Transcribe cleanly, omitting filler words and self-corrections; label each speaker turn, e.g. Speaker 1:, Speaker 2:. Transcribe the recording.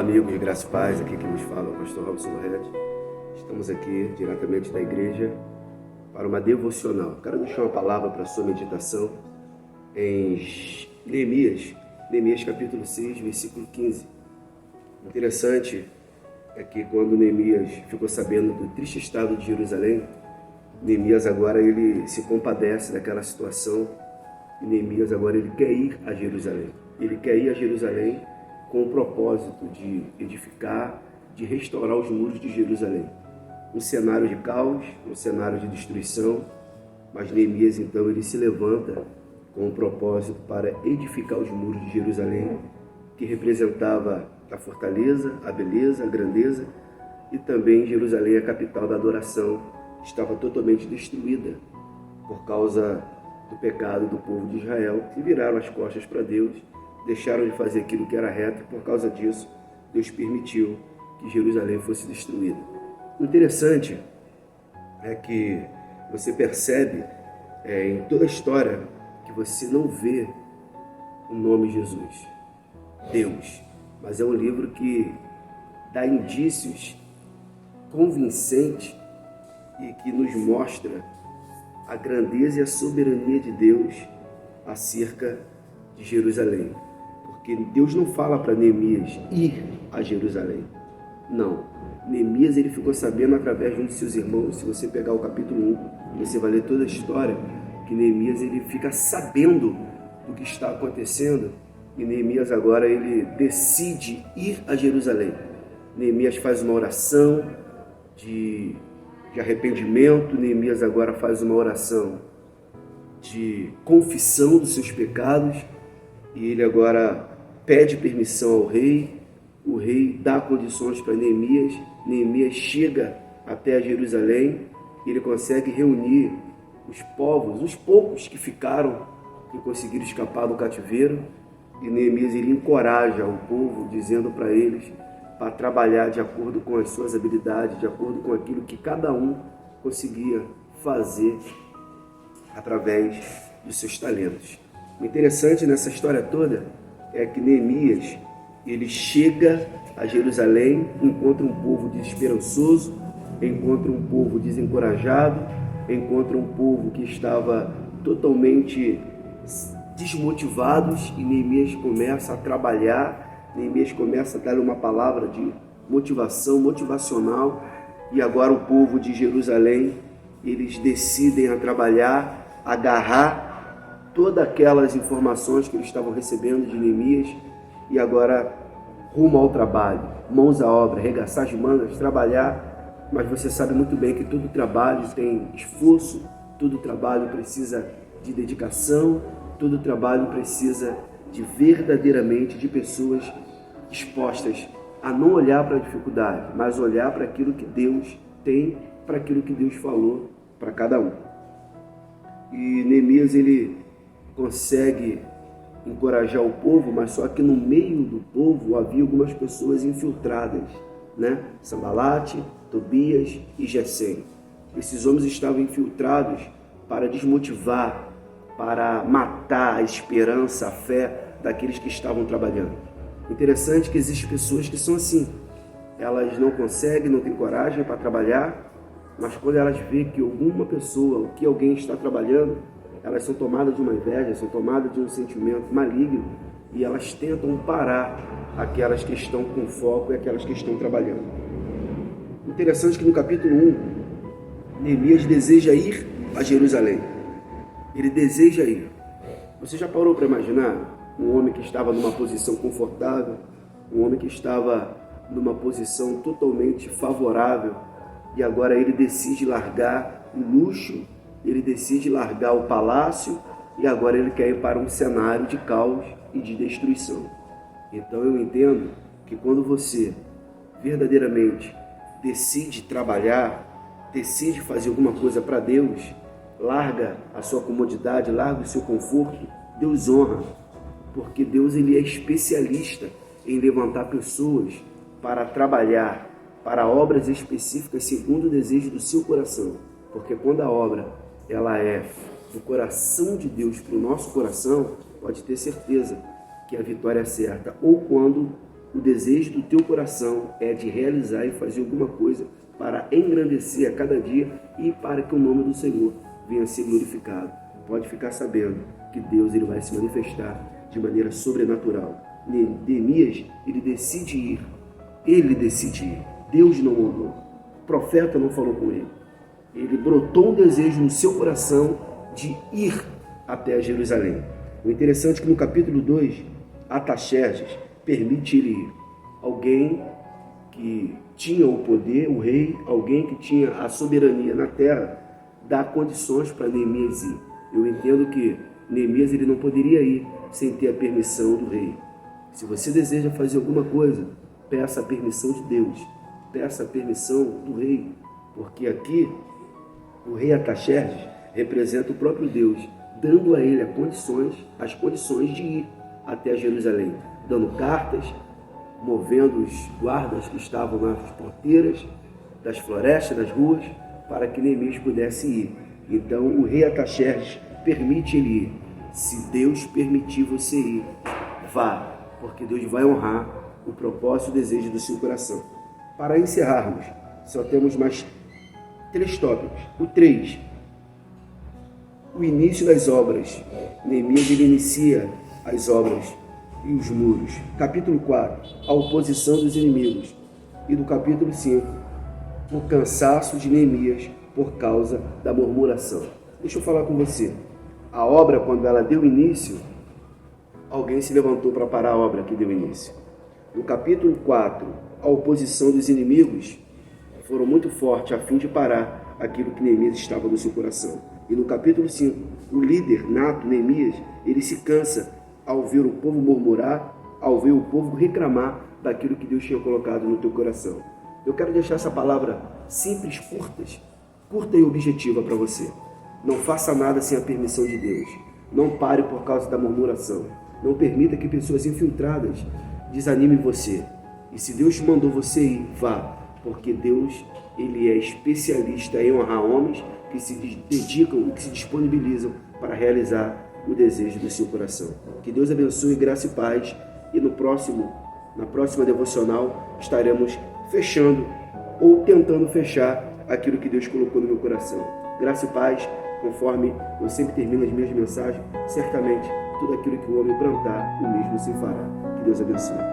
Speaker 1: Olá amigos, graça e paz, aqui quem nos fala é o pastor Robson Loretti. Estamos aqui diretamente da igreja para uma devocional. Quero deixar uma palavra para a sua meditação em Neemias capítulo 6, versículo 15. Interessante é que quando Neemias ficou sabendo do triste estado de Jerusalém, Neemias agora ele se compadece daquela situação e Neemias agora ele quer ir a Jerusalém. Ele quer ir a Jerusalém com o propósito de edificar, de restaurar os muros de Jerusalém. Um cenário de caos, um cenário de destruição, mas Neemias então ele se levanta com o propósito para edificar os muros de Jerusalém, que representava a fortaleza, a beleza, a grandeza, e também Jerusalém, a capital da adoração, estava totalmente destruída por causa do pecado do povo de Israel, que viraram as costas para Deus, deixaram de fazer aquilo que era reto, e por causa disso, Deus permitiu que Jerusalém fosse destruída. O interessante é que você percebe em toda a história que você não vê o nome Jesus, Deus, mas é um livro que dá indícios convincentes e que nos mostra a grandeza e a soberania de Deus acerca de Jerusalém. Porque Deus não fala para Neemias ir a Jerusalém. Não. Neemias ele ficou sabendo através de um de seus irmãos. Se você pegar o capítulo 1, você vai ler toda a história, que Neemias ele fica sabendo do que está acontecendo. E Neemias agora ele decide ir a Jerusalém. Neemias faz uma oração de arrependimento. Neemias agora faz uma oração de confissão dos seus pecados. E ele agora pede permissão ao rei, o rei dá condições para Neemias, Neemias chega até Jerusalém, ele consegue reunir os povos, os poucos que ficaram, que conseguiram escapar do cativeiro, e Neemias ele encoraja o povo, dizendo para eles para trabalhar de acordo com as suas habilidades, de acordo com aquilo que cada um conseguia fazer através dos seus talentos. O interessante nessa história toda é que Neemias, ele chega a Jerusalém, encontra um povo desesperançoso, encontra um povo desencorajado, encontra um povo que estava totalmente desmotivados, e Neemias começa a trabalhar, Neemias começa a dar uma palavra de motivação, motivacional, e agora o povo de Jerusalém, eles decidem a trabalhar, agarrar todas aquelas informações que eles estavam recebendo de Neemias e agora rumo ao trabalho, mãos à obra, arregaçar as mangas, trabalhar. Mas você sabe muito bem que todo trabalho tem esforço, todo trabalho precisa de dedicação, todo trabalho precisa de verdadeiramente de pessoas dispostas a não olhar para a dificuldade, mas olhar para aquilo que Deus tem, para aquilo que Deus falou para cada um. E Neemias ele consegue encorajar o povo, mas só que no meio do povo havia algumas pessoas infiltradas, né? Sambalate, Tobias e Gesem. Esses homens estavam infiltrados para desmotivar, para matar a esperança, a fé daqueles que estavam trabalhando. Interessante que existem pessoas que são assim. Elas não conseguem, não têm coragem para trabalhar, mas quando elas veem que alguma pessoa, que alguém está trabalhando, elas são tomadas de uma inveja, são tomadas de um sentimento maligno e elas tentam parar aquelas que estão com foco e aquelas que estão trabalhando. Interessante que no capítulo 1, Neemias deseja ir a Jerusalém. Ele deseja ir. Você já parou para imaginar um homem que estava numa posição confortável, um homem que estava numa posição totalmente favorável e agora ele decide largar o luxo, ele decide largar o palácio e agora ele quer ir para um cenário de caos e de destruição. Então eu entendo que quando você verdadeiramente decide trabalhar, decide fazer alguma coisa para Deus, larga a sua comodidade, larga o seu conforto, Deus honra, porque Deus ele é especialista em levantar pessoas para trabalhar para obras específicas segundo o desejo do seu coração, porque quando a obra ela é do coração de Deus para o nosso coração, pode ter certeza que a vitória é certa. Ou quando O desejo do teu coração é de realizar e fazer alguma coisa para engrandecer a cada dia e para que o nome do Senhor venha a ser glorificado. Pode ficar sabendo que Deus ele vai se manifestar de maneira sobrenatural. Neemias, ele decide ir. Ele decide ir. Deus não mandou. O profeta não falou com ele. Ele brotou um desejo no seu coração de ir até Jerusalém. O interessante é que no capítulo 2, Artaxerxes permite ele ir. Alguém que tinha o poder, o rei, alguém que tinha a soberania na terra, dá condições para Neemias ir. Eu entendo que Neemias ele não poderia ir sem ter a permissão do rei. Se você deseja fazer alguma coisa, peça a permissão de Deus, peça a permissão do rei, porque aqui o rei Artaxerxes representa o próprio Deus, dando a ele as condições de ir até Jerusalém, dando cartas, movendo os guardas que estavam nas porteiras das florestas, das ruas, para que Neemias pudesse ir. Então o rei Artaxerxes permite ele ir. Se Deus permitir você ir, vá, porque Deus vai honrar o propósito e o desejo do seu coração. Para encerrarmos, só temos mais 3 tópicos. O 3, o início das obras. Neemias ele inicia as obras e os muros. Capítulo 4, a oposição dos inimigos. E do capítulo 5, o cansaço de Neemias por causa da murmuração. Deixa eu falar com você. A obra, quando ela deu início, alguém se levantou para parar a obra que deu início. No capítulo 4, a oposição dos inimigos foram muito fortes a fim de parar aquilo que Neemias estava no seu coração. E no capítulo 5, o líder nato, Neemias, ele se cansa ao ver o povo murmurar, ao ver o povo reclamar daquilo que Deus tinha colocado no teu coração. Eu quero deixar essa palavra simples, curta e objetiva para você. Não faça nada sem a permissão de Deus. Não pare por causa da murmuração. Não permita que pessoas infiltradas desanimem você. E se Deus mandou você ir, vá. Porque Deus ele é especialista em honrar homens que se dedicam e que se disponibilizam para realizar o desejo do seu coração. Que Deus abençoe, graça e paz. E na próxima devocional estaremos fechando ou tentando fechar aquilo que Deus colocou no meu coração. Graça e paz, conforme eu sempre termino as minhas mensagens, certamente tudo aquilo que o homem plantar, o mesmo se fará. Que Deus abençoe.